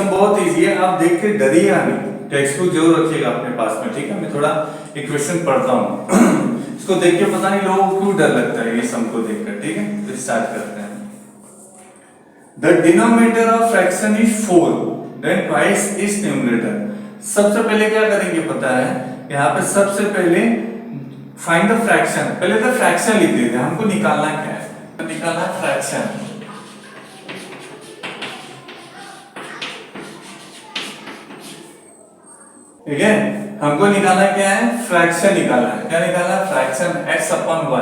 Question बहुत easy है, आप देख के डरिएगा नहीं, टेक्स्ट बुक जरूर रखिएगा अपने पास में, ठीक है। मैं थोड़ा एक क्वेश्चन पढ़ता हूँ इसको देख के पता नहीं लोगों को क्यों डर लगता है ये सम को देखकर, ठीक है। तो स्टार्ट करते हैं। The denominator of fraction is 4, then twice its numerator. सबसे पहले क्या करेंगे पता है, यहाँ पे सबसे पहले फाइंड द फ्रैक्शन, पहले तो फ्रैक्शन लिख देते हैं, हमको निकालना क्या है, तो निकालना है फ्रैक्शन। ठीक है, हमको निकालना क्या है, फ्रैक्शन निकालना है। क्या निकालना है, फ्रैक्शन x अपॉन y,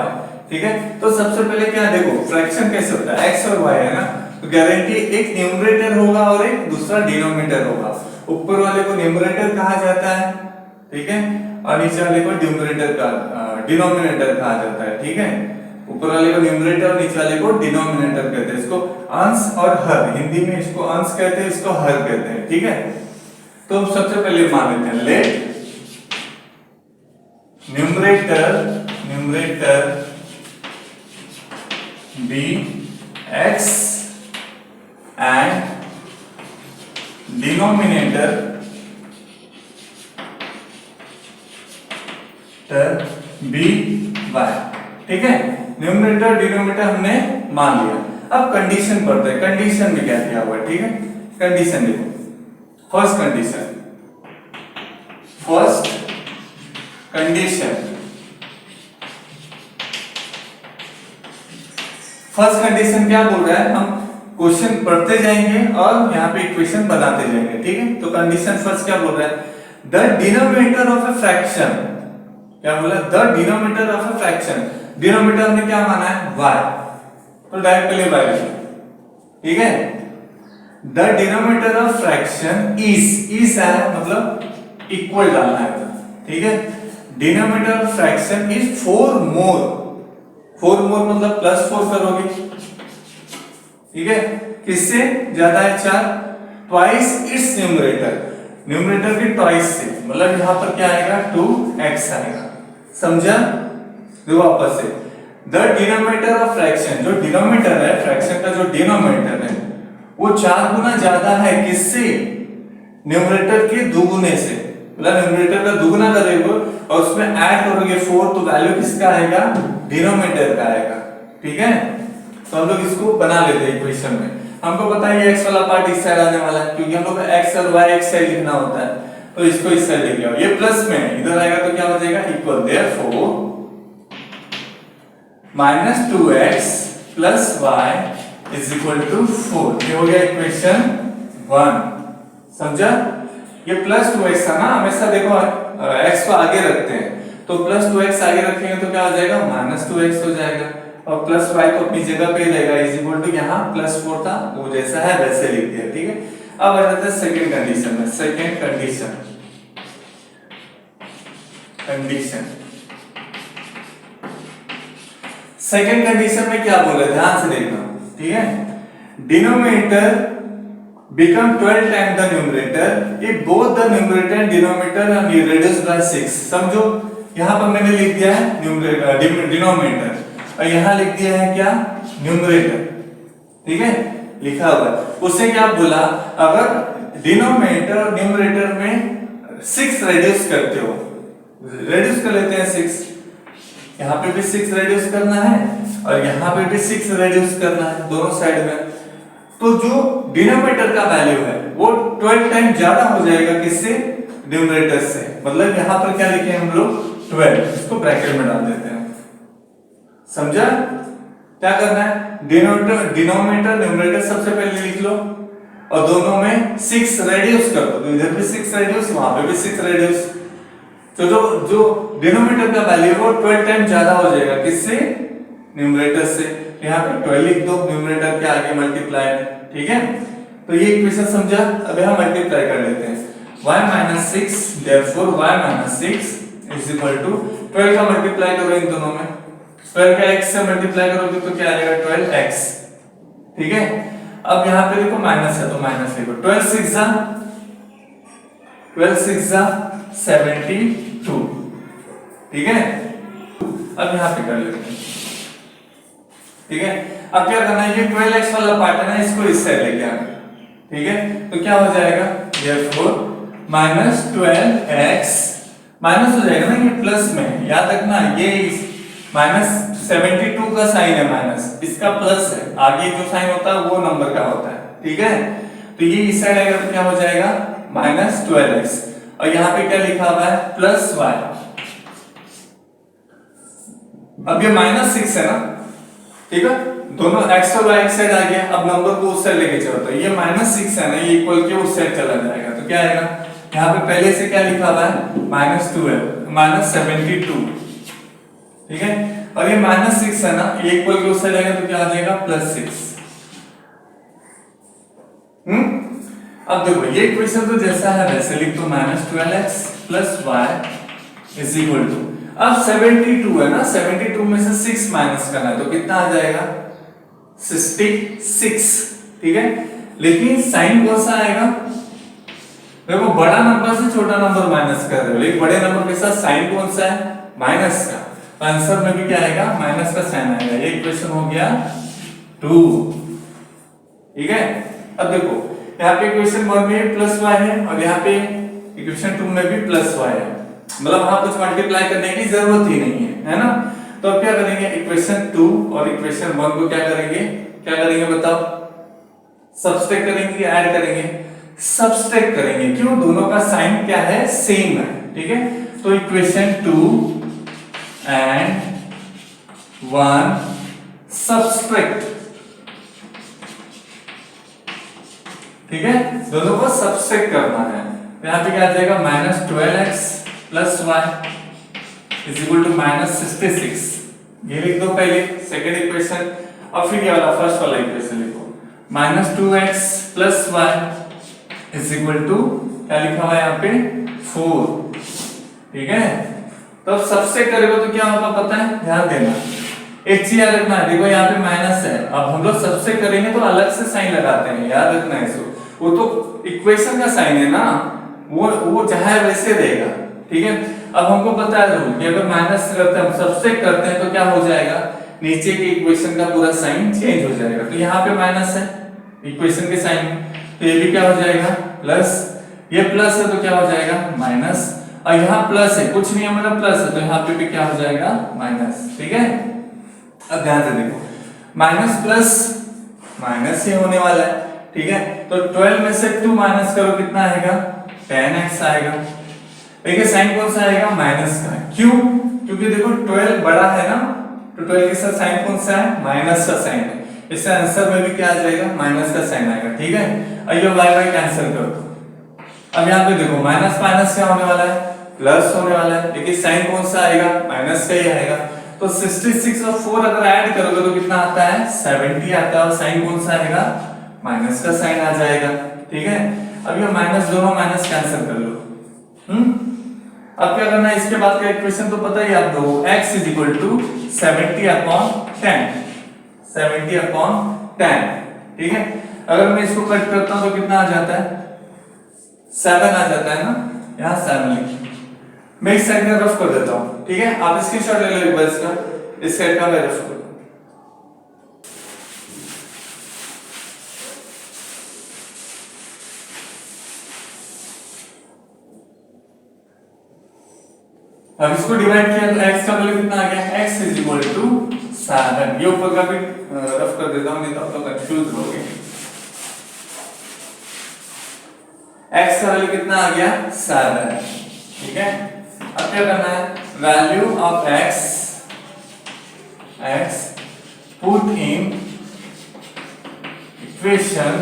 ठीक है। तो सबसे पहले क्या देखो, फ्रैक्शन कैसे होता है, x और y है ना, तो गारंटी एक न्यूमरेटर होगा और एक दूसरा डिनोमिनेटर होगा। ऊपर वाले को न्यूमरेटर कहा जाता है, ठीक है, और नीचे वाले को डिनोमिनेटर कहा जाता है, ठीक है। ऊपर वाले को न्यूमरेटर और नीचे वाले को डिनोमिनेटर कहते हैं। इसको अंश और हर, हिंदी में इसको अंश कहते हैं, इसको हर कहते हैं, ठीक है। तो सबसे पहले मान लेते हैं, let numerator be x and denominator b y, ठीक है। न्यूमरेटर डिनोमिनेटर हमने मान लिया, अब कंडीशन पढ़ते हैं। कंडीशन में क्या दिया हुआ है, ठीक है। कंडीशन देखो, फर्स्ट कंडीशन क्या बोल रहा है, हम क्वेश्चन पढ़ते जाएंगे और यहाँ पे इक्वेशन बनाते जाएंगे, ठीक है। तो कंडीशन फर्स्ट क्या बोल रहा है, the denominator of a fraction, क्या बोला, the denominator of a fraction. Denominator में क्या माना है, y, तो डायरेक्ट पहले y लिखो, ठीक है। The denominator of fraction is है मतलब इक्वल डालना है, ठीक है। डिनोमिनेटर ऑफ फ्रैक्शन इज 4 मोर मतलब +4 करोगे, ठीक है। किससे ज्यादा है, 4, ट्वाइस इट्स न्यूमरेटर के ट्वाइस से, मतलब यहां पर क्या आएगा, 2x आएगा, समझा। देखो वापस से, द डिनोमिनेटर ऑफ फ्रैक्शन, जो डिनोमिनेटर है फ्रैक्शन का, जो डिनोमिनेटर है वो 4 गुना ज्यादा है किससे, न्यूमरेटर के दुगुने से, मतलब न्यूमरेटर का दुगुना करोगे और उसमें ऐड करोगे 4, तो वैल्यू किसका आएगा, डिनोमिनेटर का आएगा, ठीक है। तो हम लोग इसको बना लेते हैं इक्वेशन में। हमको पता है ये x वाला पार्ट इस साइड आने वाला है, क्योंकि हम लोग को x और y एक साइड लिखना होता है, तो इसको इस साइड लेके आओ, ये प्लस में इधर आएगा तो क्या हो जाएगा, इक्वल, देयरफॉर -2x + y = 4। ये हो गया इक्वेशन 1, समझा। ये +2x था ना, हमेशा देखो x को आगे रखते हैं, तो +2x आगे रखेंगे तो क्या हो जाएगा, -2x हो जाएगा, और +y तो अपनी जगह पे ही रहेगा, = यहाँ +4 था वो जैसा है वैसे लिख दिया, ठीक है। अब आ जाते हैं सेकंड कंडीशन में। सेकंड कंडीशन में क्या बोला, ध्यान से देखना, ठीक है। Denominator become 12 times the numerator if both the numerator and denominator are reduced by 6। समझो, यहाँ पर मैंने लिख दिया है डिनोमिनेटर और यहाँ लिख दिया है क्या, न्यूमरेटर, ठीक है, लिखा हुआ है। उससे क्या बोला, अगर डिनोमिनेटर और न्यूमरेटर में 6 रेड्यूस करते हो, रेड्यूस कर लेते हैं 6, यहाँ पे भी 6 रेड्यूस करना है और यहाँ पे भी 6 रेड्यूस करना है, दोनों साइड में, तो जो डिनोमिनेटर का वैल्यू है वो 12 टाइम ज्यादा हो जाएगा किससे, न्यूमरेटर से। मतलब यहाँ पर क्या लिखे हम लोग, 12, इसको ब्रैकेट में डाल देते हैं, समझा। क्या करना है, डिनोमिनेटर न्यूमरेटर सबसे पहले लिख लो और दोनों में 6 रेड्यूस कर दो, तो इधर भी 6 रेड्यूस, वहां पे भी 6 रेड्यूस, तो जो डिनोमिनेटर का वैल्यू है वो 12 टाइम ज्यादा हो जाएगा किससे, न्यूमरेटर से। यहाँ पे 12 लिख दो, न्यूमरेटर के आगे मल्टीप्लाई, ठीक है। तो ये इक्वेशन समझा। अब यहाँ मल्टीप्लाई कर लेते हैं, y - 6, therefore y - 6 = 12 का मल्टीप्लाई करो इन दोनों में, 12 का x से मल्टीप्लाई करोगे तो क्या आएगा, 12x, ठीक है। अब यहाँ पे देखो माइनस है तो माइनस लिखो, 12 6 72, ठीक है। अब यहाँ पे कर लेते हैं, ठीक है। अब क्या करना है, ये 12x वाला पार्ट है ना, इसको इस साइड लेके आना, ठीक है, तो क्या हो जाएगा, therefore -12x माइनस हो जाएगा ना, ये प्लस में, याद रखना ये -72 का साइन है माइनस, इसका प्लस है, आगे जो साइन होता है वो नंबर का होता है, ठीक है। तो ये इस साइड आएगा तो क्या हो जाएगा -12x, और यहाँ पे क्या लिखा हुआ है +y। अब ये -6 है ना, ठीक है, दोनों x और y एक साइड आ गया, अब नंबर को उस साइड लेके चलो, तो ये -6 है ना, ये इक्वल के उस साइड चला जाएगा, तो क्या आएगा, यहाँ पे पहले से क्या लिखा हुआ है -72, ठीक है, और ये -6 है ना, ये इक्वल के उस साइड आएगा तो क्या आ जाएगा +6। अब देखो ये इक्वेशन तो जैसा है वैसे लिख दो, -12x + y is equal to, अब 72 है ना, 72 में से 6 माइनस करना है तो कितना आ जाएगा 66, ठीक है। लेकिन साइन कौन सा आएगा, देखो बड़ा नंबर से छोटा नंबर माइनस कर रहे हो, लेकिन बड़े नंबर के साथ साइन कौन सा है, माइनस का, तो आंसर में भी क्या आएगा माइनस का साइन आएगा। ये इक्वेशन हो गया 2, ठीक है। अब देखो यहाँ पे इक्वेशन 1 में +y है और यहाँ पे इक्वेशन 2 में भी +y है, मतलब वहां कुछ मल्टीप्लाई करने की जरूरत ही नहीं है ना। तो अब क्या करेंगे, इक्वेशन 2 और इक्वेशन 1 को क्या करेंगे बताओ, सब्सट्रैक्ट करेंगे या ऐड करेंगे, सब्सट्रैक्ट करेंगे, क्यों, दोनों का साइन क्या है सेम है, ठीक है। तो इक्वेशन 2 एंड 1 सब्सट्रैक्ट, ठीक है, दोनों को सब्सट्रैक्ट करना है, तो यहाँ पे क्या आ जाएगा -12x + y is equal to -66, ये लिख दो पहले सेकंड इक्वेशन, और फिर ये वाला फर्स्ट वाला इक्वेशन लिखो, -2x + y is equal to क्या लिखा हुआ है यहाँ पे 4, ठीक है। तो अब सब्सट्रैक्ट करेगा तो क्या होगा पता है, ध्यान देना, एक चीज याद रखना है, देखो यहाँ पे माइनस है, अब हम लोग सब्सट्रैक्ट करेंगे तो अलग से साइन लगाते हैं, याद रखना है इसको, वो तो इक्वेशन का साइन है ना, वो चाहे वैसे देगा, ठीक है। अब हमको पता है कि अगर माइनस करते हैं, सब्सट्रैक्ट करते हैं तो क्या हो जाएगा, नीचे के इक्वेशन का पूरा साइन चेंज हो जाएगा, तो यहाँ पे माइनस है इक्वेशन के साइन में, तो ये भी क्या हो जाएगा प्लस, ये प्लस है तो क्या हो जाएगा माइनस, और यहाँ प्लस है, कुछ नहीं है मतलब प्लस है, तो यहाँ पे भी क्या हो जाएगा माइनस, ठीक है। अब ध्यान से देखो, माइनस प्लस माइनस ही होने वाला है, ठीक है। तो 12 में से 2 माइनस करो कितना आएगा 10x आएगा, देखिए साइन कौन सा आएगा माइनस का, क्यों, क्योंकि देखो 12 बड़ा है ना, तो 12 के साथ साइन कौन सा है माइनस का साइन है, इससे आंसर में भी क्या आ जाएगा माइनस का साइन आएगा, ठीक है। अब ये y कैंसिल कर दो, अब यहाँ पे देखो माइनस माइनस क्या होने वाला है प्लस होने वाला है, लेकिन साइन कौन सा आएगा माइनस का ही आएगा, तो 66 और 4 अगर ऐड करोगे तो कितना आता है 70 आता है, और साइन कौन सा आएगा माइनस का साइन आ जाएगा, ठीक है। अब ये माइनस, दोनों माइनस कैंसिल कर लो, अब क्या करना है, इसके बाद का इक्वेशन तो पता ही आप लोगों को, x = 70/10, 70/10, ठीक है। अगर मैं इसको कट करता हूं तो कितना आ जाता है 7 आ जाता है ना, यहाँ 7 लिखिए, मैं इस साइड में रफ कर देता हूं, ठीक है, आप स्क्रीनशॉट ले लो एक बार इसका, इस साइड का मैं रफ कर, अब इसको डिवाइड किया तो x का वैल्यू कितना आ गया, x = 7, ये ऊपर का भी रफ कर देता हूं, नहीं तो कंफ्यूज होगे। x का वैल्यू कितना आ गया 7, ठीक है। अब क्या करना है, value of x put in equation,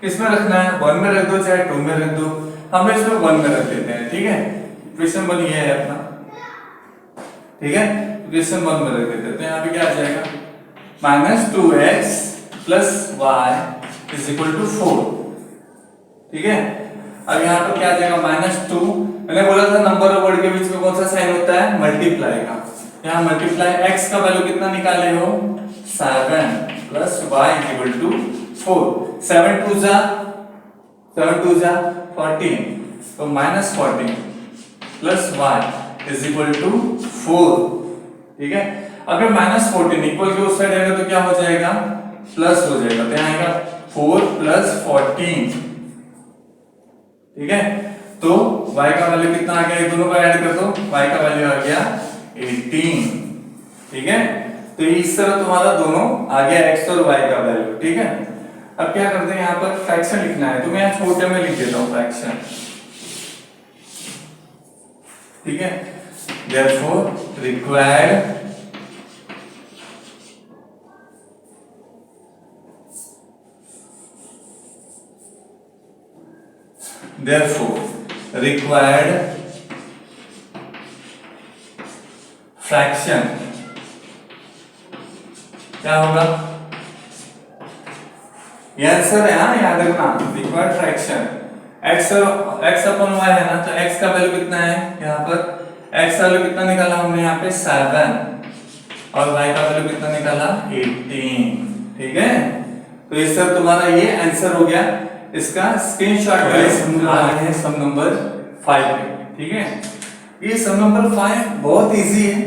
इसमें रखना है 1 में रख दो चाहे 2 में रख दो, हम इसमें 1 में रख देते हैं, ठीक है। इक्वेशन 1 ये है अपना, ठीक है, इक्वेशन 1 में रख देते हैं, तो यहाँ पे क्या आ जाएगा -2x + y = 4, ठीक है। अब यहाँ पर क्या आ जाएगा -2, मैंने बोला था नंबर और वर्ड के बीच में कौन सा साइन होता है मल्टीप्लाई का, यहाँ मल्टीप्लाई, x का वैल्यू कितना निकाले हो 7 + y = 4, 7 2 जा 14, तो -14 + y = 4, ठीक है। अगर -14 इक्वल के उस साइड आएगा तो क्या हो जाएगा प्लस हो जाएगा, तो यहाँ आएगा 4 प्लस 14, ठीक है। तो y का वैल्यू कितना आ गया, ये दोनों को ऐड कर दो, y का वैल्यू आ गया 18, ठीक है। तो इस तरह तुम्हारा दोनों आ गया x और y का वैल्यू, ठीक है। अब क्या करते हैं, यहाँ पर फ्रैक्शन लिखना है, तो मैं यहाँ छोटे में लिख देता हूँ फ्रैक्शन, ठीक है। देयरफॉर रिक्वायर्ड फ्रैक्शन क्या होगा, ये आंसर है, हाँ याद रखना, रिक्वायर्ड फ्रैक्शन x अपन y है ना, तो x का वैल्यू कितना है, यहाँ पर x का वैल्यू कितना निकाला हमने यहाँ पे 7 और y का वैल्यू कितना निकाला 18, ठीक है। तो इस तरह तुम्हारा ये आंसर हो गया, इसका स्क्रीनशॉट है सम नंबर 5 पे, ठीक है। ये सम नंबर 5 बहुत इजी है,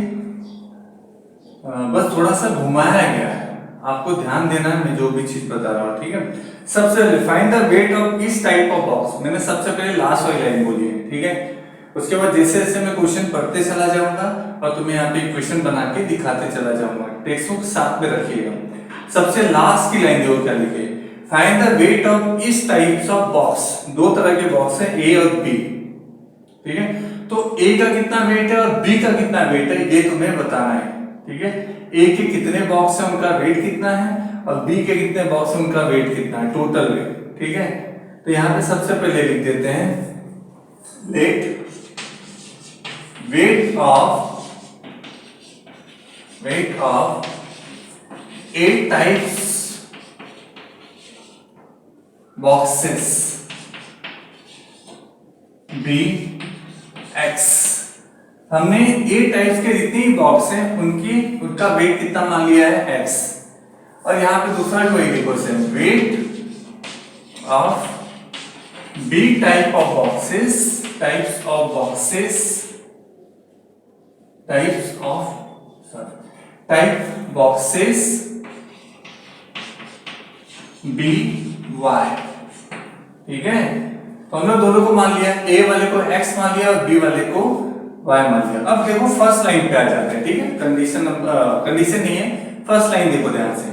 बस थोड़ा सा घुमाया गया है, आपको ध्यान देना है मैं जो भी चीज बता रहा हूँ, ठीक है। सबसे पहले फाइंड द वेट ऑफ इस टाइप ऑफ बॉक्स, मैंने सबसे पहले लास्ट वाली लाइन बोली है, ठीक है। उसके बाद जैसे जैसे मैं क्वेश्चन पढ़ते चला जाऊंगा और तुम्हें यहाँ पे क्वेश्चन बना के दिखाते चला जाऊंगा, टेक्स्ट बुक साथ में रखिएगा। सबसे लास्ट की लाइन जो क्या लिखे, फाइंड द वेट ऑफ इस टाइप्स ऑफ बॉक्स, दो तरह के बॉक्स है ए और बी, ठीक है। तो ए का कितना वेट है और बी का कितना वेट है ये तुम्हें बताना है, ठीक है। ए के कितने बॉक्स है उनका वेट कितना है और बी के कितने बॉक्स है उनका वेट कितना है, टोटल वेट, ठीक है। तो यहाँ पे सबसे पहले लिख देते हैं let weight of A types boxes be x. हमने ए टाइप्स के जितने भी बॉक्स हैं उनका वेट कितना मान लिया है x, और यहाँ पे दूसरा कोई लिखो से weight of B type of boxes be y, ठीक है। तो हमने दोनों को मान लिया, ए वाले को x मान लिया और बी वाले को y मान लिया। अब देखो फर्स्ट लाइन पे आ जाते हैं, ठीक है। कंडीशन नहीं है, फर्स्ट लाइन देखो ध्यान से।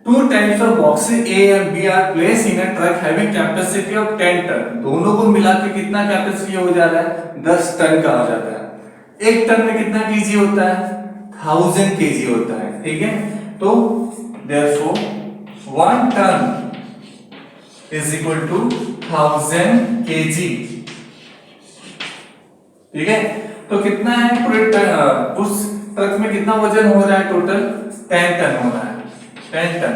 Two types of boxes A and B are place in a truck having capacity of 10 ton. दोनों को मिला के कितना कैपेसिटी हो जा रहा है, 10 टन का हो जाता है। एक टन में कितना केजी होता है, 1000 केजी होता है, ठीक है। तो therefore 1 ton is equal to 1000 KG, ठीक है। तो कितना है पूरे उस ट्रक में कितना वजन हो रहा है, टोटल 10 टन हो रहा है, 10 टन।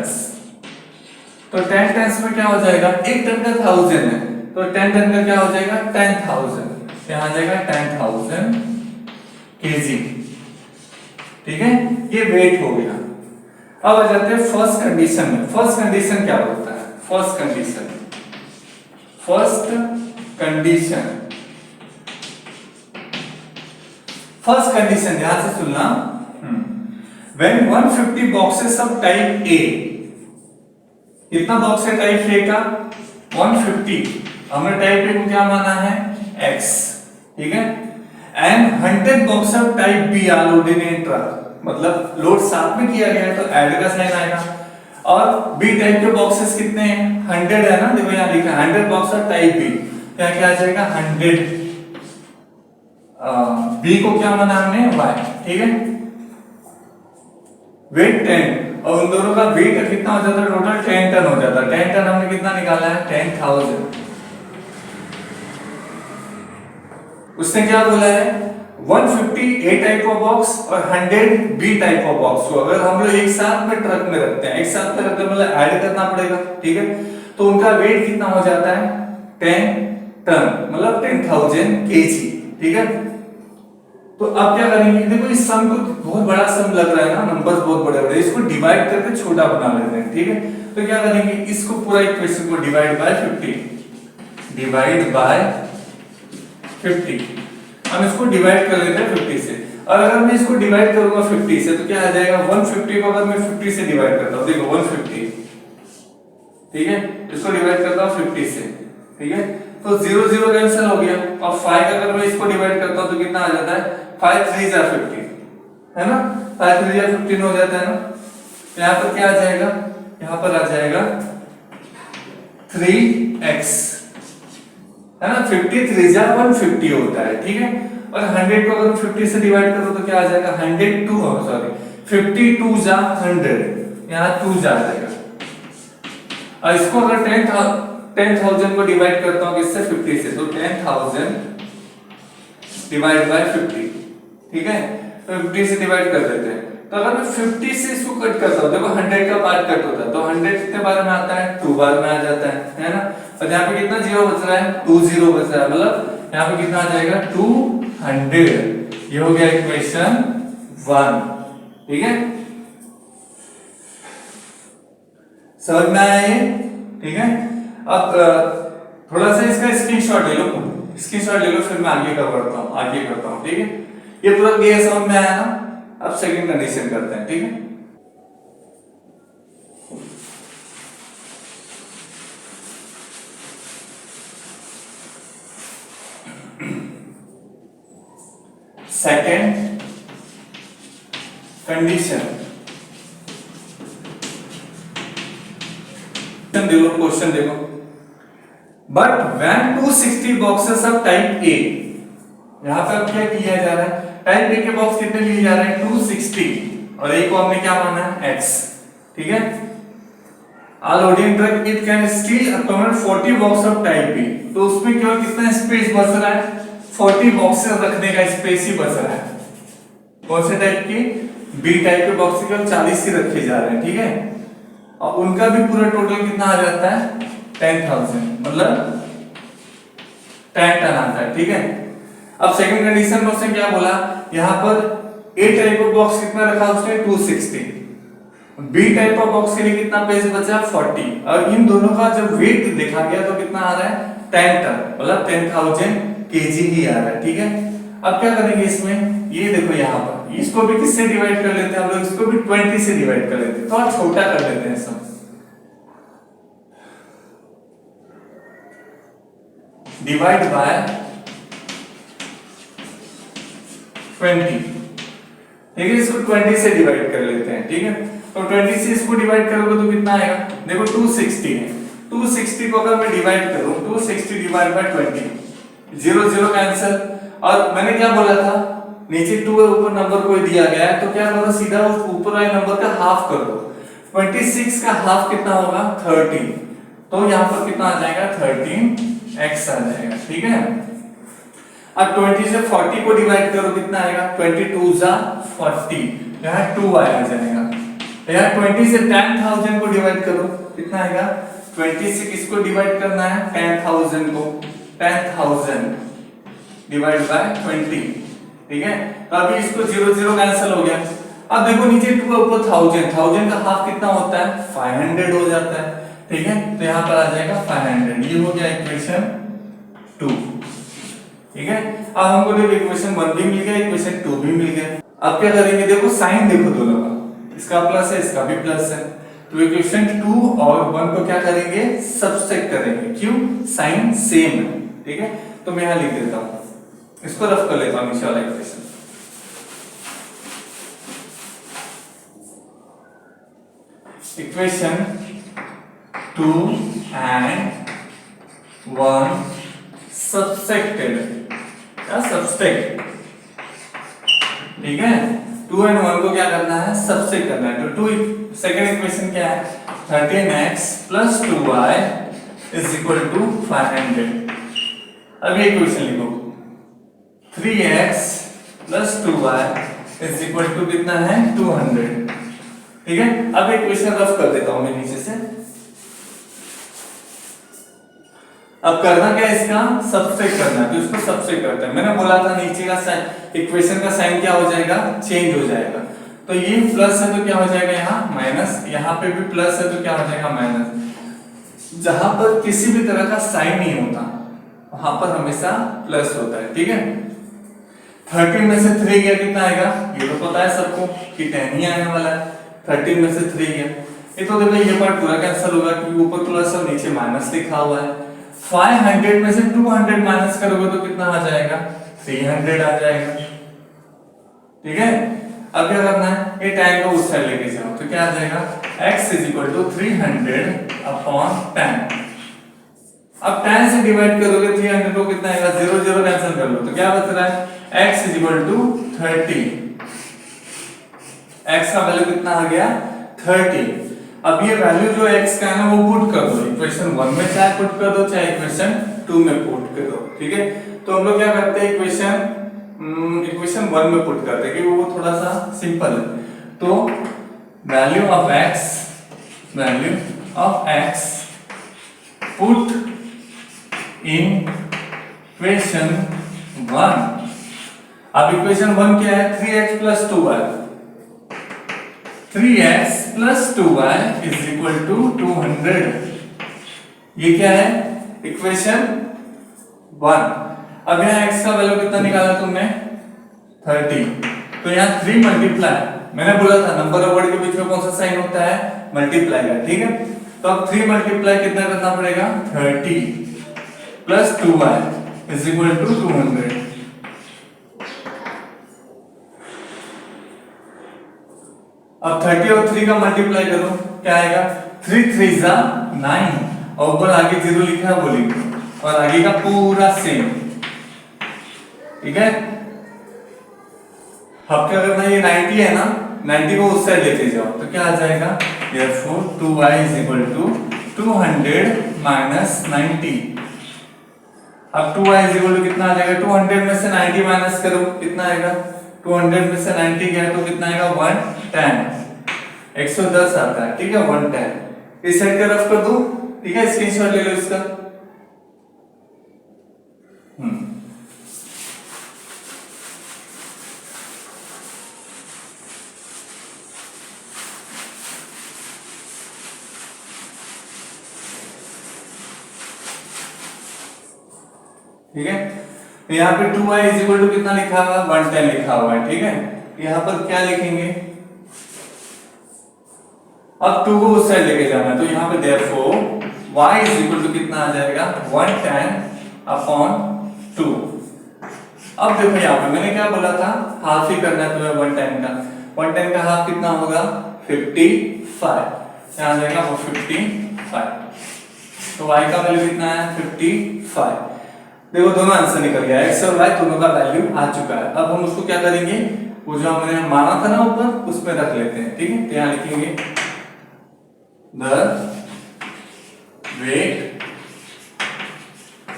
तो 10 टन में क्या हो जाएगा, एक टन का 1000 है तो 10 टन का क्या हो जाएगा 10,000, यहाँ आ जाएगा 10,000 केजी, ठीक है। ये वेट हो गया। अब आ जाते हैं फर्स्ट कंडीशन में। फर्स्ट कंडीशन क्या बोलता है, फर्स्ट कंडीशन ध्यान से सुनना। When 150 boxes of type A, कितना बॉक्स है टाइप A का 150, हमने टाइप A को क्या माना है X, ठीक है। And 100 box of type B are loaded in truck, मतलब लोड साथ में किया गया है तो ऐड का साइन आएगा। और B टाइप के बॉक्सेस कितने हैं, 100 है ना, देखो यहाँ लिखा है 100 बॉक्स ऑफ टाइप B, क्या आ जाएगा 100। B को क्या माना हमने Y, ठीक है। वेट 10 और उन दोनों का वेट कितना हो जाता है, टोटल 10 टन हो जाता है। 10 टन हमने कितना निकाला है 10,000। उसने क्या बोला है 150 A टाइप ऑफ बॉक्स और 100 B टाइप ऑफ बॉक्स को अगर हम लोग एक साथ में ट्रक में रखते हैं, एक साथ में रखते हैं मतलब ऐड करना पड़ेगा, ठीक है। तो उनका वेट कितना हो जाता है 10 टन, मतलब 10,000 केजी, ठीक है। तो अब क्या करेंगे, देखो इस सम को बहुत बड़ा सम लग रहा है ना, नंबर्स बहुत बड़े बड़े, इसको डिवाइड करके छोटा बना लेते हैं, ठीक है। तो क्या करेंगे, इसको पूरा इक्वेशन को डिवाइड बाय 50, हम इसको डिवाइड कर लेते हैं 50 से। और अगर मैं इसको डिवाइड करूंगा 50 से तो क्या आ जाएगा 150 को अगर मैं 50 से डिवाइड करता हूं, देखो 150, ठीक है, इसको डिवाइड करता हूँ 50 से, ठीक है, तो 0 0 कैंसिल हो गया, और 5 अगर मैं इसको डिवाइड करता हूँ तो कितना आ जाता है, 5 3 जा 15, है ना, 5 3 जा 15 हो जाता है ना। यहाँ पर क्या आ जाएगा, यहाँ पर आ जाएगा 3x, है ना, 53 जा 150 होता है, ठीक है, और 100 को अगर 50 से डिवाइड करो तो क्या आ जाएगा, 102 हो, सॉरी 52 जा 100, यहाँ 2 जा जाएगा, और इसको अगर 10,000 को डिवाइड करता हूँ किससे, 50 से, तो 10,000 डिवाइड बाय 50, ठीक है, तो 50 से डिवाइड कर देते हैं, तो अगर मैं 50 से इसको कट करता हूँ, देखो 100 का पार्ट कट होता है, तो 100 कितने बार में आता है, 2 बार में आ जाता है ना, और यहाँ पे कितना जीरो बच रहा है, 2 0 बच रहा है, मतलब यहाँ पे कितना आ जाएगा 200, ये हो गया इक्वेशन 1, ठीक है, समझ में आया ये, ठीक है। अब थोड़ा सा इसका स्क्रीनशॉट ले लो, फिर मैं आगे करता हूँ, ठीक है, ये पूरा ये समझ में आया ना। अब सेकंड कंडीशन करते हैं, ठीक है, सेकंड कंडीशन, क्वेश्चन देखो, but when 260 boxes of type A, यहां पे अब क्या किया जा रहा है, टाइप ए के बॉक्स कितने लिए जा रहे हैं, 260, और ए को हमने क्या माना है, x, ठीक है, a loading truck it can still accommodate 40 box of type B, तो उसमें केवल कितना स्पेस बच रहा है, 40 बॉक्सेस रखने का स्पेस ही बच रहा है, कौन से टाइप की, बी टाइप के बॉक्स केवल 40 ही रखे जा रहे हैं, ठीक है, और उनका भी पूरा टोटल कितना आ जाता है, 10,000, मतलब 10 टन आता है, ठीक है। अब सेकंड कंडीशन में उसने क्या बोला, यहाँ पर ए टाइप ऑफ बॉक्स कितना रखा उसने, 260, बी टाइप ऑफ बॉक्स के लिए कितना पेज बचा, 40, और इन दोनों का जब वेट देखा गया तो कितना आ रहा है, 10 टन, मतलब 10,000 केजी ही आ रहा है, ठीक है। अब क्या करेंगे इसमें, ये देखो यहाँ पर इसको भी किससे डिवाइड कर लेते हैं हम लोग, इसको भी 20 से डिवाइड कर लेते हैं, थोड़ा छोटा कर लेते हैं सब, डिवाइड बाय 20, ठीक है, इसको 20 से डिवाइड कर लेते हैं, ठीक है, तो 20 से इसको डिवाइड करोगे तो कितना आएगा, देखो 260 है, 260 को अगर मैं डिवाइड करूं, 260 डिवाइड बाय 20, 0 0 कैंसिल, और मैंने क्या बोला था, नीचे 2 है, ऊपर नंबर कोई दिया गया है, तो क्या करो, सीधा उस ऊपर वाले नंबर का हाफ कर दो, 26 का हाफ कितना होगा, 13, तो यहाँ पर कितना आ जाएगा, 13x आ जाएगा, ठीक है। अब 20 से 40 को डिवाइड करो, कितना आएगा, 22 जा 40, यहाँ 2 आ जाएगा, यहाँ 20 से 10,000 को डिवाइड करो, कितना आएगा, 20 से किसको डिवाइड करना है, 10,000 को, 10,000 डिवाइड बाय 20, ठीक है, तो अभी इसको 0 0 कैंसिल हो गया, अब देखो नीचे 2 है, ऊपर 1000 का हाफ कितना होता है, 500 हो जाता है, ठीक है, तो यहाँ पर आ जाएगा 500, ये हो गया इक्वेशन 2, ठीक है। अब हमको देखो इक्वेशन 1 भी मिल गया, इक्वेशन 2 भी मिल गया, अब क्या करेंगे, देखो साइन देखो दोनों का, इसका प्लस है, इसका भी प्लस है, तो इक्वेशन 2 और 1 को क्या करेंगे, सबट्रैक्ट करेंगे, क्यों, साइन सेम है, ठीक है, तो मैं यहां लिख देता हूं, इसको रफ कर लेता हूं, नीचे वाला इक्वेशन, इक्वेशन 2 and 1 सबट्रैक्टेड, क्या सबट्रैक्ट, ठीक है, 2 and 1 को क्या करना है, सबट्रैक्ट करना है, तो 2 सेकंड इक्वेशन क्या है, 13x plus 2y is equal to 500, अब ये इक्वेशन लिखो, 3x plus 2y is equal to कितना है, 200, ठीक है। अब इक्वेशन रफ कर देता हूं मैं नीचे से, अब करना क्या है, इसका सबट्रैक्ट करना है, तो इसको सबट्रैक्ट करते हैं, मैंने बोला था नीचे का साइन, इक्वेशन का साइन क्या हो जाएगा, चेंज हो जाएगा, तो ये प्लस है तो क्या हो जाएगा, यहाँ माइनस, यहाँ पे भी प्लस है तो क्या हो जाएगा, माइनस, जहां पर किसी भी तरह का साइन नहीं होता वहां पर हमेशा प्लस होता है, ठीक है। 13 में से 3 गया, कितना आएगा, ये तो पता है सबको कि 10 ही आने वाला है, 13 में से 3 गया, ये तो देखो ये पार्ट पूरा कैंसिल होगा क्योंकि ऊपर प्लस और नीचे माइनस लिखा हुआ है। 500 में से 200 माइनस करोगे तो कितना आ जाएगा, 300 आ जाएगा। ठीक है, अब क्या करना है, ये tan को उस साइड लेके जाओ तो क्या आ जाएगा, x = 300/10। अब 10 से डिवाइड करोगे 300 को कितना आएगा, 0 0 कैंसिल कर लो तो क्या बच रहा है, x = 30। x का वैल्यू कितना आ गया, 30। अब ये वैल्यू जो x का है ना वो पुट कर दो इक्वेशन 1 में, चाहे पुट कर दो चाहे इक्वेशन 2 में पुट कर दो। ठीक है, तो हम लोग क्या करते हैं, इक्वेशन 1 में पुट करते हैं क्योंकि वो थोड़ा सा सिंपल है। तो value of x put in equation 1। अब इक्वेशन 1 क्या है, 3x + 2y, 3x + 2y = 200। ये क्या है, इक्वेशन 1। अब यहाँ x का वैल्यू कितना निकाला तुमने, 30। तो यहाँ 3 मल्टीप्लाई, मैंने बोला था नंबर और वर्ड के बीच में कौन सा साइन होता है, मल्टीप्लाई का। ठीक है, तो अब 3 मल्टीप्लाई कितना करना पड़ेगा, 30 + 2y = 200। अब 30 और 3 का मल्टीप्लाई करो, क्या आएगा, 3 3 = 9 और ऊपर आगे 0 लिखा है वो लिखो और आगे का पूरा सेम। ठीक है, अब क्या करना है, ये 90 है ना, 90 को उस साइड लेके जाओ तो क्या आ जाएगा, therefore 2y = 200 - 90। अब 2y = कितना आ जाएगा, 200 में से 90 माइनस करो कितना आएगा, 200 में से 90 गया तो कितना आएगा, 110। 110 आता है। ठीक है, 110 इस साइड का रफ कर दो। ठीक है, स्क्रीनशॉट ले लो इसका। ठीक है, तो यहाँ पे 2y = कितना लिखा हुआ है, 110 लिखा हुआ है। ठीक है, यहाँ पर क्या लिखेंगे, अब 2 को उस साइड लेके जाना है तो यहाँ पे therefore y = कितना आ जाएगा, 110/2। अब देखो यहाँ पे मैंने क्या बोला था, हाफ ही करना है तुम्हें 110 का। 110 का हाफ कितना होगा, 55। यहाँ आ जाएगा वो 55। तो y का वैल्यू कितना है, 55। देखो दोनों आंसर निकल गया, x और y दोनों का वैल्यू आ चुका है। अब हम उसको क्या करेंगे, वो जो हमने माना था ना ऊपर उसमें रख लेते हैं। ठीक है, तो यहाँ लिखेंगे the weight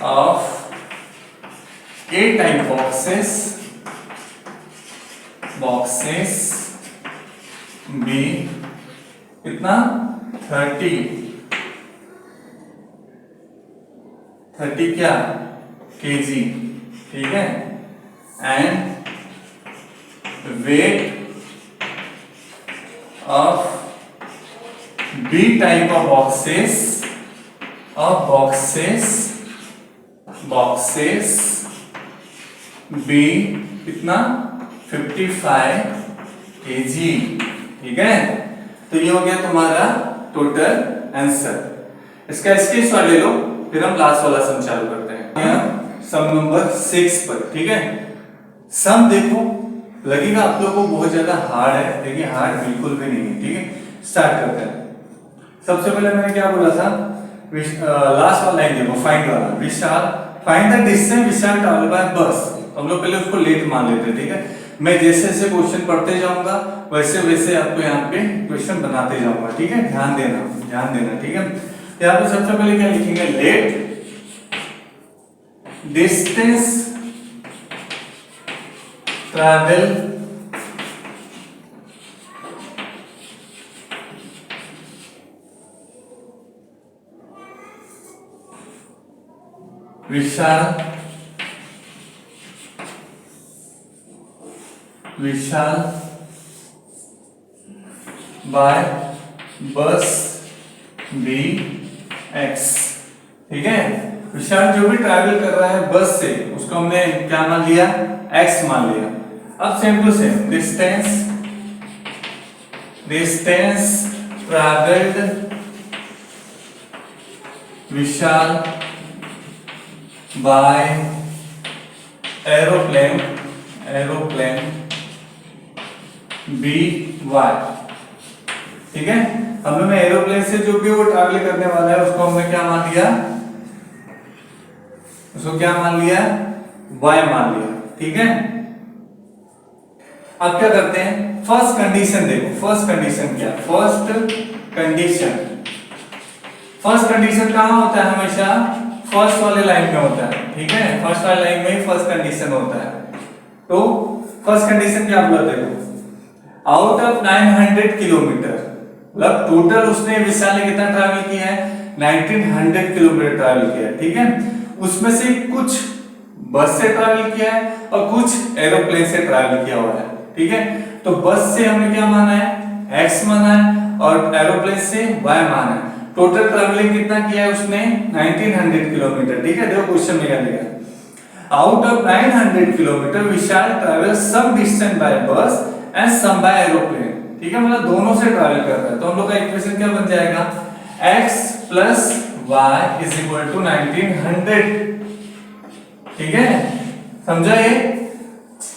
of A-type boxes be कितना, 30 क्या, kg। ठीक है, and weight of B-type of boxes B कितना, 55 kg। ठीक है, तो ये हो गया तुम्हारा टोटल आंसर। इसका स्क्रीनशॉट ले लो, फिर हम लास्ट वाला सम चालू करते हैं, सम नंबर 6 पर। ठीक है, सम देखो लगेगा आप लोगों को बहुत ज्यादा हार्ड है, लेकिन हार्ड बिल्कुल भी नहीं है। ठीक है, स्टार्ट करते हैं। सबसे पहले मैंने क्या बोला था, लास्ट वाला लाइन देखो, फाइंड वाला, Vishal find the distance Vishal travel by bus. हम लोग पहले उसको लेट मान लेते हैं। ठीक है, मैं जैसे जैसे क्वेश्चन पढ़ते जाऊंगा वैसे वैसे आपको यहाँ पे क्वेश्चन बनाते जाऊंगा। ठीक है, ध्यान देना। ठीक है, यहाँ पे सबसे पहले क्या लिखेंगे, लेट डिस्टेंस ट्रैवल विशाल बाय बस बी एक्स। ठीक है, विशाल जो भी ट्रैवल कर रहा है बस से उसको हमने क्या मान लिया, एक्स मान लिया। अब same to same distance travelled Vishal by aeroplane be y. ठीक है, हमने एरोप्लेन से जो भी वो ट्रैवल करने वाला है उसको हमने क्या मान लिया, उसको क्या मान लिया, y मान लिया। ठीक है, अब क्या करते हैं, फर्स्ट कंडीशन देखो, फर्स्ट कंडीशन क्या, फर्स्ट कंडीशन कहां होता है, हमेशा फर्स्ट वाले लाइन में होता है। ठीक है, फर्स्ट वाले लाइन में ही फर्स्ट कंडीशन होता है। तो फर्स्ट कंडीशन क्या बोला, देखो आउट ऑफ 900 किलोमीटर, मतलब टोटल उसने विशाल ने कितना ट्रैवल किया है, 1900 किलोमीटर ट्रैवल किया है। ठीक है, उसमें से कुछ बस से ट्रैवल किया है और कुछ एरोप्लेन से ट्रैवल किया हुआ है। ठीक है, तो बस से हमने क्या माना है, x माना है, और एरोप्लेन से y माना है। टोटल ट्रैवलिंग कितना किया है उसने, 1900 किलोमीटर। ठीक है, देखो क्वेश्चन में क्या दिया, out of 900 kilometre Vishal travel some distance by bus and some by aeroplane. ठीक है, मतलब दोनों से ट्रैवल कर रहा है। तो हम लोग का इक्वेशन क्या बन जाएगा, x plus y is equal to 1900। ठीक है, समझा ये,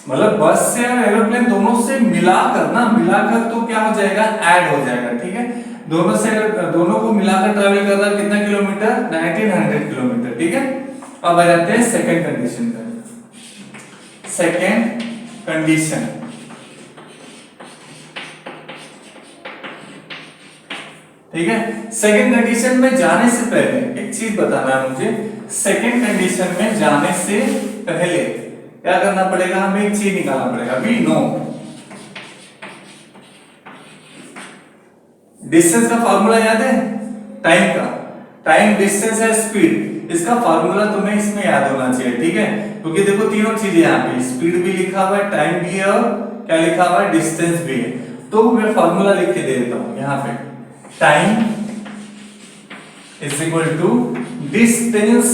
मतलब बस से और एरोप्लेन दोनों से मिलाकर तो क्या हो जाएगा, ऐड हो जाएगा। ठीक है, दोनों को मिलाकर ट्रैवल कर रहा है कितना किलोमीटर, 1900 किलोमीटर। ठीक है, अब आ जाते हैं सेकंड कंडीशन पर। सेकंड कंडीशन, ठीक है, सेकंड कंडीशन में जाने से पहले एक चीज बताना है मुझे, सेकंड कंडीशन में जाने से पहले क्या करना पड़ेगा, हमें एक चीज निकालना पड़ेगा। वी नो डिस्टेंस का फार्मूला याद है, टाइम का, टाइम डिस्टेंस है स्पीड, इसका फार्मूला तुम्हें इसमें याद होना चाहिए। ठीक है, क्योंकि देखो तीनों चीजें यहाँ पे, स्पीड भी लिखा हुआ है, टाइम भी है, और क्या लिखा हुआ है, डिस्टेंस भी है। तो मैं फार्मूला लिख के दे देता हूं यहाँ पे, time is equal to distance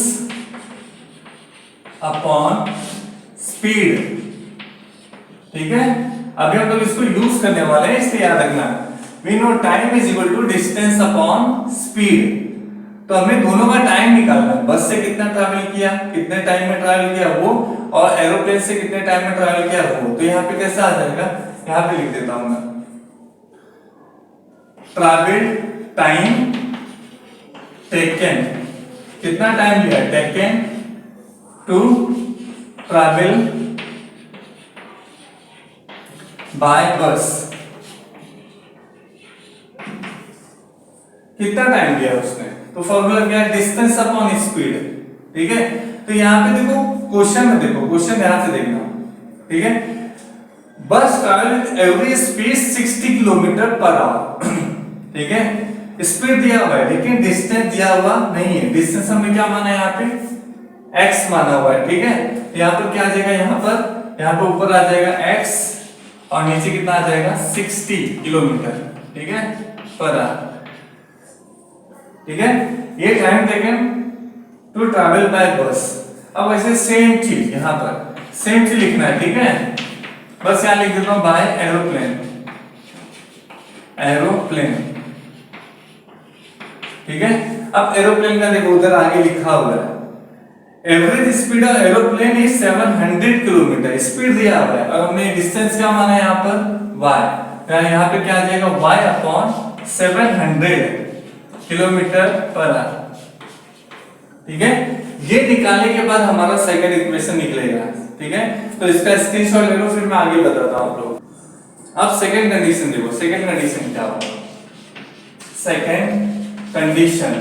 upon speed. ठीक है, अभी हम लोग इसको यूज करने वाले हैं, इसलिए याद रखना, we know time is equal to distance upon speed. तो हमें दोनों का टाइम निकालना है, बस से कितना ट्रैवल किया, कितने टाइम में ट्रैवल किया वो, और एरोप्लेन से कितने टाइम में ट्रैवल किया वो। तो यहाँ पे कैसा आ जाएगा, यहाँ पे लिख देता हूं मैं, ट्रैवल टाइम टेकन, कितना टाइम लिया, टेकन टू ट्रैवल बाय बस, कितना टाइम लिया उसने। तो फॉर्मूला क्या है, डिस्टेंस अपॉन स्पीड। ठीक है, तो यहाँ पे देखो क्वेश्चन में, देखो क्वेश्चन ध्यान से देखना। ठीक है, बस travel every speed 60 kilometre per hour. ठीक है, स्पीड दिया हुआ है लेकिन डिस्टेंस दिया हुआ नहीं है। डिस्टेंस हमने क्या माना है, यहाँ पे x माना हुआ है। ठीक है, यहाँ पर क्या आ जाएगा, यहाँ पर ऊपर आ जाएगा x और नीचे कितना आ जाएगा, 60 किलोमीटर। ठीक है, पर आवर। ठीक है, ये time taken to travel by bus. अब ऐसे सेम चीज यहाँ पर सेम चीज लिखना है। ठीक है, बस यहाँ लिख देता हूं बाय एरोप्लेन, एरोप्लेन। ठीक है, अब एरोप्लेन का देखो उधर आगे लिखा हुआ है, average speed of aeroplane is 700 kilometre, speed दिया हुआ है, और हमने डिस्टेंस क्या माना है यहाँ पर, y। यहाँ पे क्या आ जाएगा, y upon 700 kilometre per hour. ठीक है, ये निकालने के बाद हमारा सेकंड इक्वेशन निकलेगा। ठीक है, तो इसका स्क्रीनशॉट ले लो, फिर मैं आगे बताता हूं आप लोग। अब सेकंड कंडीशन देखो, सेकंड कंडीशन क्या होगा, सेकंड कंडीशन,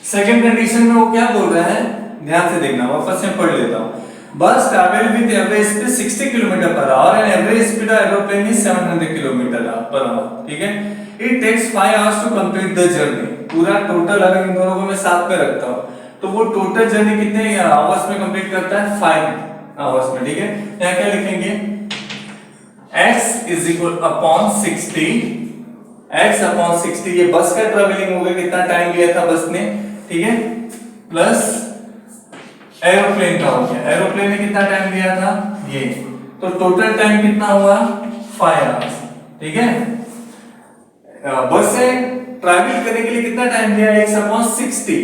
सेकंड कंडीशन में वो क्या बोल रहा है, ध्यान से देखना, वापस से पढ़ लेता हूं। Bus travel with average speed 60 kilometre per hour and average speed of aeroplane is 700 kilometre per hour. ठीक है, it takes 5 hours to complete the journey. पूरा टोटल अगर इन दोनों को मैं साथ में रखता हूं तो वो टोटल जर्नी कितने आवर्स में कंप्लीट करता है, 5 आवर्स में। ठीक है, यहां क्या लिखेंगे, x is equal upon 60, x upon 60, ये बस का ट्रैवलिंग हो गया, कितना टाइम लिया था बस ने। ठीक है, प्लस एरोप्लेन का हो गया, एरोप्लेन ने कितना टाइम लिया था ये, तो टोटल टाइम कितना हुआ, 5 आवर्स। ठीक है। बस से ट्रैवल करने के लिए कितना टाइम दिया है, 1/60।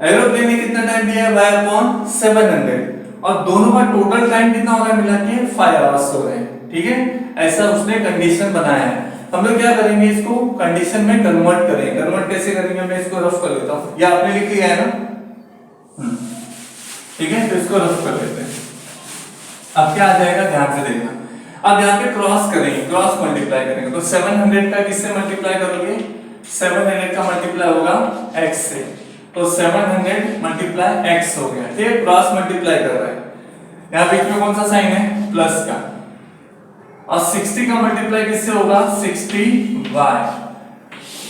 एरोप्लेन ने कितना टाइम दिया है, y/700। और दोनों का टोटल टाइम कितना हो रहा है मिला के 5 आवर्स हो रहे हैं, ठीक है। ऐसा उसने कंडीशन बनाया है। हम लोग क्या करेंगे, इसको कंडीशन में कन्वर्ट करेंगे। कन्वर्ट कैसे करेंगे, मैं इसको रफ कर लेता हूं, ये आपने लिख लिया है ना, ठीक है। तो इसको रफ कर लेते हैं। अब क्या आ जाएगा, ध्यान से देखना। अब यहाँ पे क्रॉस करेंगे, क्रॉस मल्टीप्लाई करेंगे। तो 700 का किससे मल्टीप्लाई करोगे, 700 का मल्टीप्लाई होगा x से। तो 700 मल्टीप्लाई x हो गया, ठीक है। क्रॉस मल्टीप्लाई कर रहा है, यहाँ बीच में कौन सा साइन है, प्लस का। और 60 का मल्टीप्लाई किससे होगा, 60y।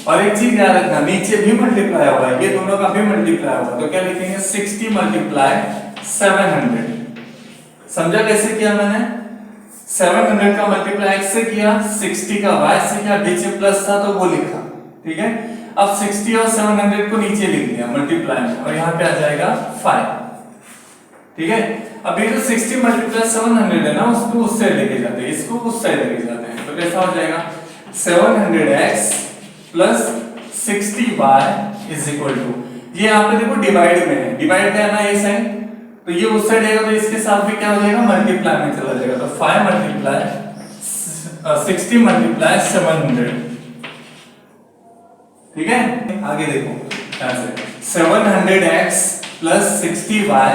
और एक चीज याद रखना, नीचे भी मल्टीप्लाई होगा, ये दोनों का भी मल्टीप्लाई होगा। तो क्या लिखेंगे, 60 मल्टीप्लाई 700। समझा कैसे किया मैंने, 700 का मल्टीप्लाई x से किया, 60 का y से किया, बीच में प्लस था तो वो लिखा, ठीक है। अब 60 और 700 को नीचे लिख दिया मल्टीप्लाई में, और यहाँ पे आ जाएगा 5, ठीक है। अब ये जो 60 मल्टीप्लाई 700 है ना, उसको उस साइड लेके जाते हैं, इसको उस साइड लेके जाते हैं। तो कैसा हो जाएगा, 700x plus 60y is equal to, ये यहाँ पे देखो डिवाइड में है, डिवाइड में है ना ये साइन, तो ये उस साइड आएगा, तो इसके साथ भी क्या हो जाएगा, मल्टीप्लाई में चला जाएगा। तो 5 मल्टीप्लाई 60 मल्टीप्लाई 700, ठीक है। आगे देखो ध्यान से, 700x प्लस 60y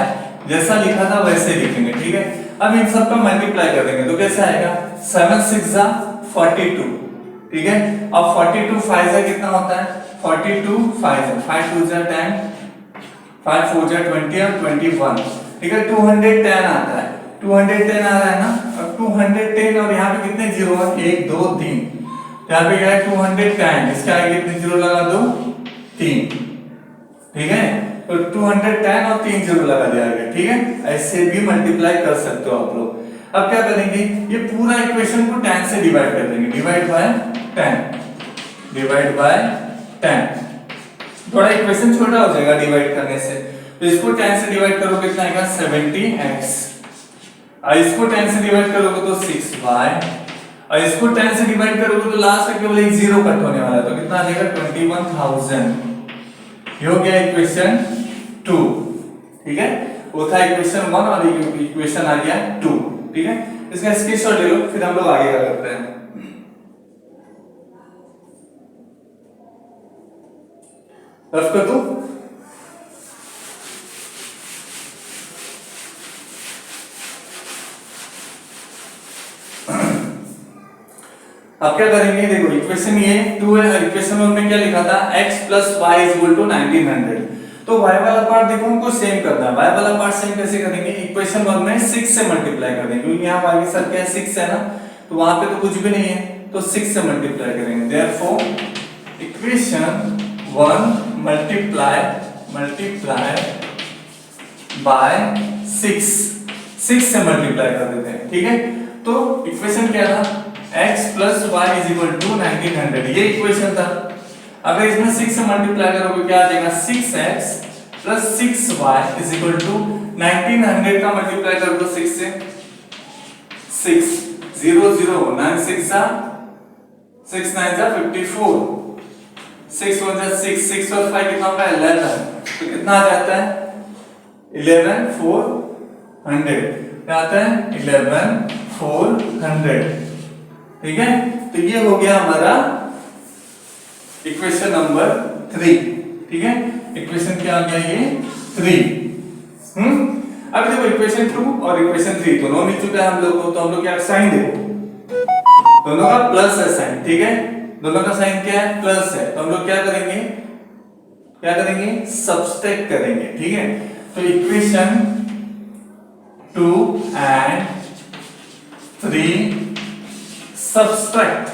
जैसा लिखा था वैसे लिखेंगे, ठीक है। अब इन सब का मल्टीप्लाई कर देंगे, तो कैसे आएगा, 7 6 42, ठीक है। अब 42 5 से कितना होता है, 42 5 5 2 10, 5 4 20 और 21, ठीक है। 210 आता है, 210 आ रहा है ना। अब 210 और यहाँ पे कितने जीरो है, 1 2 3, यहाँ पे क्या है 210, इसके आगे कितने जीरो लगा दो, 3, ठीक है। तो 210 और 3 जीरो लगा दिया गया, ठीक है। ऐसे भी मल्टीप्लाई कर सकते हो आप लोग। अब क्या करेंगे, ये पूरा इक्वेशन को 10 से डिवाइड कर देंगे, डिवाइड बाय 10, डिवाइड बाय 10। थोड़ा इक्वेशन छोटा हो जाएगा डिवाइड करने से, तो इसको 10 से डिवाइड करोगे कितना आएगा, 70x। और इसको 10 से डिवाइड करोगे तो 6y, और इसको 10 से डिवाइड करोगे तो लास्ट में केवल एक जीरो कट होने वाला है, तो कितना आ जाएगा 21,000। ये हो गया इक्वेशन 2, ठीक है। वो था इक्वेशन 1 और इक्वेशन आ गया 2, ठीक है। इसका स्क्रीनशॉट ले लो, फिर हम लोग आगे क्या करते हैं। रफ कर दो। अब क्या करेंगे, देखो इक्वेशन ये 2 है, इक्वेशन 1 में क्या लिखा था, x plus y is equal to 1900। तो y वाला पार्ट देखो हमको सेम करना है। y वाला पार्ट सेम कैसे करेंगे, इक्वेशन 1 में 6 से मल्टीप्लाई कर देंगे, क्योंकि यहाँ y के साथ क्या है 6 है ना, तो वहां पे तो कुछ भी नहीं है, तो 6 से मल्टीप्लाई करेंगे। देयरफॉर इक्वेशन 1 मल्टीप्लाई बाय 6 से मल्टीप्लाई कर देते हैं, ठीक है। तो इक्वेशन क्या था, x plus y is equal to 1900, ये इक्वेशन था। अगर इसमें 6 से मल्टीप्लाई करोगे क्या आ जाएगा, 6x plus 6y is equal to 1900 का मल्टीप्लाई कर दो 6 से, 6 0 0 9 6 जा 6 9 जा 54, 6 1 जा 6 6 और 5 कितना होगा 11, तो कितना आ जाता है 11,400, क्या आता है 11,400, ठीक है। तो ये हो गया हमारा इक्वेशन नंबर 3, ठीक है। इक्वेशन क्या आ गया, ये 3। अब देखो इक्वेशन 2 और इक्वेशन 3 दोनों मिल चुका है हम लोग को, तो हम लोग क्या साइन देखो, दोनों का प्लस है साइन, ठीक है। दोनों का साइन क्या है, प्लस है, तो हम लोग क्या करेंगे, सब्सट्रैक्ट करेंगे, ठीक है। तो इक्वेशन 2 एंड 3 सब्सट्रैक्ट,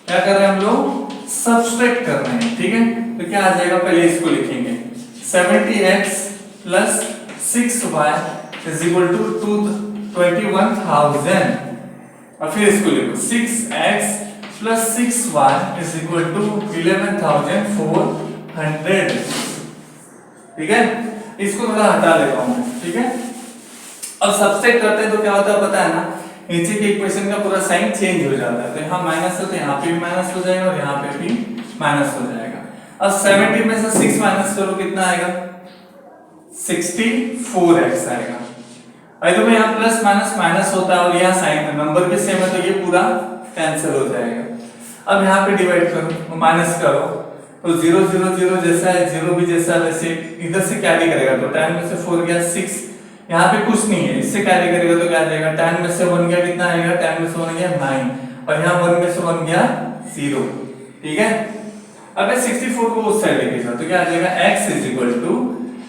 क्या कर रहे हैं हम लोग, सब्सट्रैक्ट कर रहे हैं, ठीक है। तो क्या आ जाएगा, पहले इसको लिखेंगे 70x plus 6y is equal to 21,000, और फिर इसको लिखो 6x plus 6y is equal to 11,400, ठीक है। इसको थोड़ा हटा लेता हूं, ठीक है। अब सब्सट्रैक्ट करते हैं तो क्या होता है पता है ना, नीचे के इक्वेशन का पूरा साइन चेंज हो जाता है। तो यहाँ माइनस है तो यहाँ पे भी माइनस हो जाएगा और यहाँ पे भी माइनस हो जाएगा। अब 70 में से 6 माइनस करो कितना आएगा, 64x आएगा। अगर मैं यहाँ प्लस माइनस माइनस होता है और यहाँ साइन नंबर भी सेम है तो ये पूरा कैंसिल हो जाएगा। अब यहाँ पे डिवाइड करो, माइनस करो तो 0 0 0 जैसा है, 0 भी जैसा है वैसे इधर से कैरी करेगा तो 10 में से 4 गया 6, यहाँ पे कुछ नहीं है, इससे कैरी करेगा तो क्या आ जाएगा, 10 में से 1 गया कितना आएगा, 10 में से 1 गया 9 और यहाँ 1 में से 1 गया 0। ठीक है, अब मैं 64 को उस साइड लेके जाऊं तो क्या आ जाएगा, x is equal to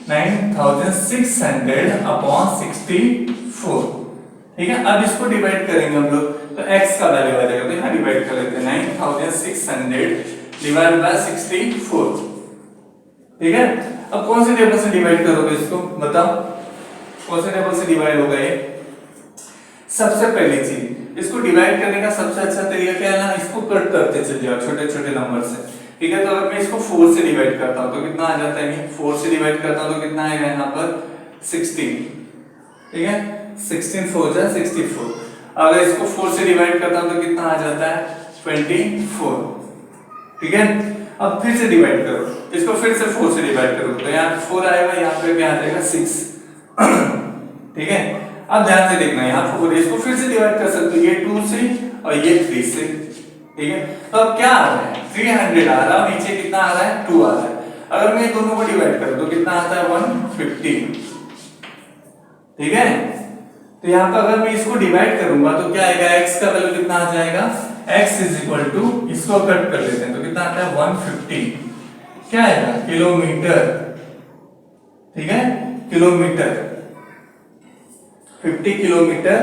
9600 upon 64। ठीक है, अब इसको डिवाइड करेंगे हम लोग तो x का वैल्यू आ जाएगा, तो यहाँ डिवाइड कर लेते हैं 9600 डिवाइड बाय 64। ठीक है, अब कौन से टेबल से डिवाइड करोगे इसको बताओ, कौन से टेबल से डिवाइड होगा ये। सबसे पहली चीज इसको डिवाइड करने का सबसे अच्छा तरीका क्या है ना, इसको कट करते चल जाओ छोटे छोटे नंबर से। ठीक है, तो अगर मैं इसको 4 से डिवाइड करता हूं तो कितना आ जाता है, 4 से डिवाइड करता हूं तो कितना आएगा यहाँ पर 16। ठीक है, 16 4 जा 64। अगर इसको 4 से डिवाइड करता हूं तो कितना आ जाता है 24। ठीक है, अब फिर से डिवाइड करो, इसको फिर से 4 से डिवाइड करो तो यहाँ 4 आएगा, यहाँ पे क्या आ जाएगा 6। ठीक है, अब ध्यान से देखना, यहाँ 4 इसको फिर से डिवाइड कर सकते हो, ये 2 से और ये 3 से। ठीक है, तो अब क्या आ रहा है 300 आ रहा है, नीचे कितना आ रहा है 2 आ रहा है। अगर मैं दोनों को डिवाइड करूं तो कितना आता है 150। ठीक है, तो यहाँ पर अगर मैं इसको डिवाइड करूंगा तो क्या आएगा, x का वैल्यू कितना आ जाएगा, x इज इक्वल टू, इसको कट कर लेते हैं तो कितना आता है 150। क्या आएगा, किलोमीटर। ठीक है, किलोमीटर 50 किलोमीटर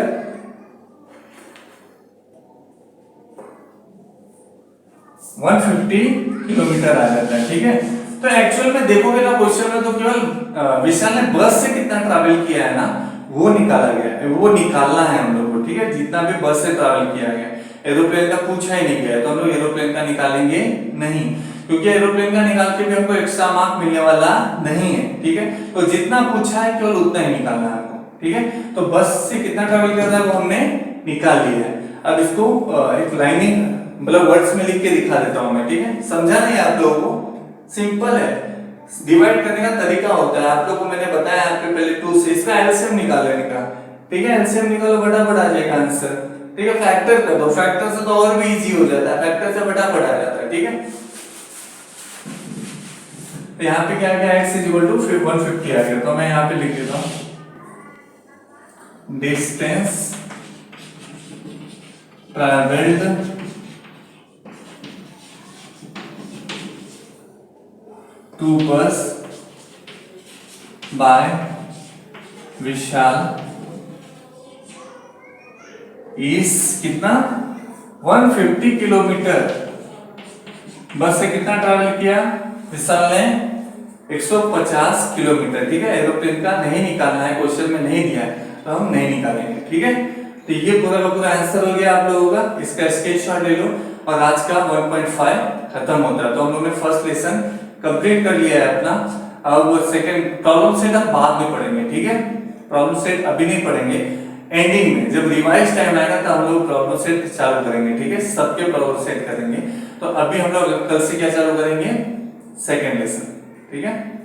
150 किलोमीटर आ जाता है। ठीक है, तो एक्चुअल में देखोगे ना क्वेश्चन में तो केवल विशाल ने बस से कितना ट्रैवल किया है ना वो निकाला गया है, वो निकालना है हम लोग को। ठीक है, जितना भी बस से ट्रैवल किया गया, एरोप्लेन का पूछा ही नहीं गया है तो हम लोग एरोप्लेन का निकालेंगे नहीं, क्योंकि एरोप्लेन का निकाल के भी हमको एक्स्ट्रा मार्क मिलने वाला नहीं है। ठीक है, तो जितना पूछा है केवल उतना ही निकालना है हमको। ठीक है, तो बस से कितना ट्रैवल कर रहा है वो हमने निकाल लिया है। अब इसको एक लाइनिंग मतलब वर्ड्स में लिख के दिखा देता हूं मैं। ठीक है, समझा नहीं आप लोगों को, सिंपल है, डिवाइड करने का तरीका होता है, आप लोगों को मैंने बताया आपके पहले 2 से इसका एलसीएम निकाल लेने का। ठीक है, एलसीएम निकालो फटाफट आ जाएगा आंसर। ठीक है, फैक्टर कर दो, फैक्टर से तो और भी इजी हो जाता है, फैक्टर से फटाफट आ जाता है। ठीक है, तो यहाँ पे क्या आ गया, x इज इक्वल टू 150 आ गया, तो मैं यहाँ पे लिख देता हूँ डिस्टेंस ट्रैवल्ड टू बस बाय विशाल इस कितना 150 किलोमीटर। बस से कितना ट्रैवल किया विशाल ने 150 किलोमीटर। ठीक है, एरोप्लेन का नहीं निकालना है, क्वेश्चन में नहीं दिया है तो हम नहीं निकालेंगे। ठीक है, तो ये पूरा का पूरा आंसर हो गया आप लोगों का, इसका स्क्रीनशॉट ले लो और आज का 1.5 खत्म होता है। तो हम लोगों ने फर्स्ट लेसन कंप्लीट कर लिया है अपना। अब सेकंड प्रॉब्लम सेट हम बाद में पढ़ेंगे। ठीक है, प्रॉब्लम सेट अभी नहीं पढ़ेंगे, एंडिंग में जब रिवाइज टाइम आएगा तो हम लोग प्रॉब्लम सेट चालू करेंगे। ठीक है, सबके प्रॉब्लम सेट करेंगे। तो अभी हम लोग कल से क्या चालू करेंगे, सेकंड लेसन। ठीक है।